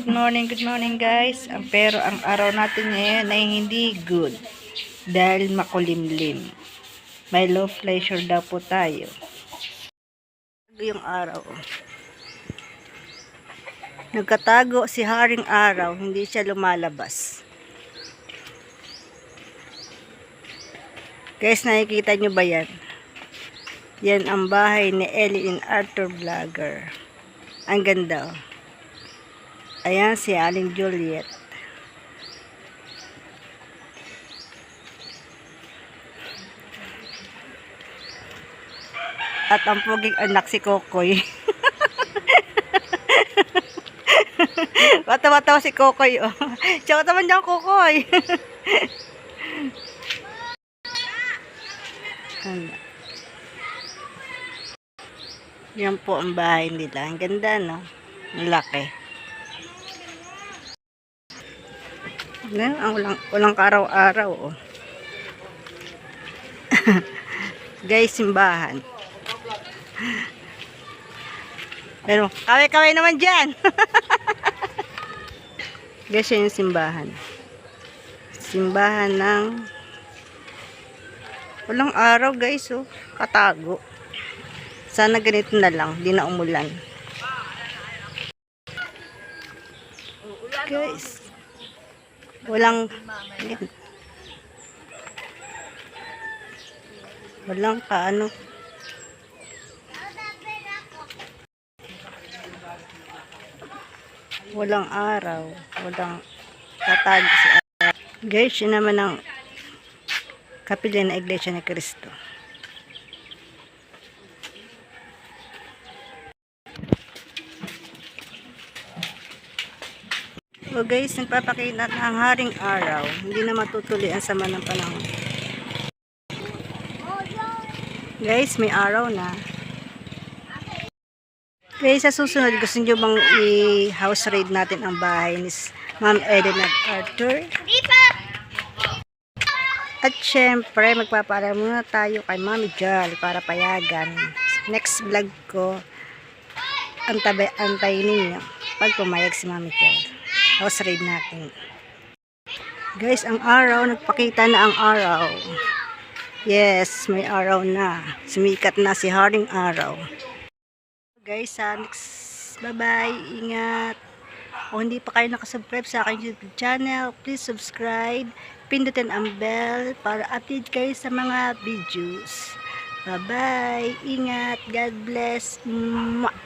good morning guys. Pero ang araw natin ngayon ay hindi good dahil makulimlim. May low pressure daw po tayo. Yung araw. Nagkatago si Haring Araw, hindi siya lumalabas. Guys, nakikita nyo ba yan? Yan ang bahay ni Ellie and Arthur Vlogger. Ang ganda oh. Ayan si Aling Juliet. At ang puging anak si Kokoy. Matawa-tawa si Kokoy. Oh. Tsaka naman dyan Kokoy. Yan po ang bahay nila. Ang ganda, no? Ang laki. Yan, walang karaw-araw. Oh. Guys, simbahan. Pero, kaway-kaway naman dyan. Guys, yan yung simbahan. Simbahan ng walang araw, guys. Oh. Katago. Sana ganito na lang. Di na umulan. Guys. Walang kaano. Walang araw. Walang tatag si araw. Guys, yun naman ang kapilya na Iglesia ni Cristo. So guys, nagpapakita na ang Haring Araw. Hindi na matutuloy ang sama ng panahon. Guys, may araw na. Guys, sa susunod, gusto nyo bang i-house raid natin ang bahay ni Ma'am Eden at Arthur? At syempre, magpapaalam muna tayo kay Mami Jal para payagan. Next vlog ko, antay ninyo pag pumayag si Mami Jal. House raid natin. Guys, ang araw, nagpakita na ang araw. Yes, may araw na. Sumikat na si Haring Araw. Guys, next, bye-bye. Ingat. Kung hindi pa kayo nakasubscribe sa aking YouTube channel, please subscribe. Pindutin ang bell para update kayo sa mga videos. Bye-bye. Ingat. God bless. Mwah.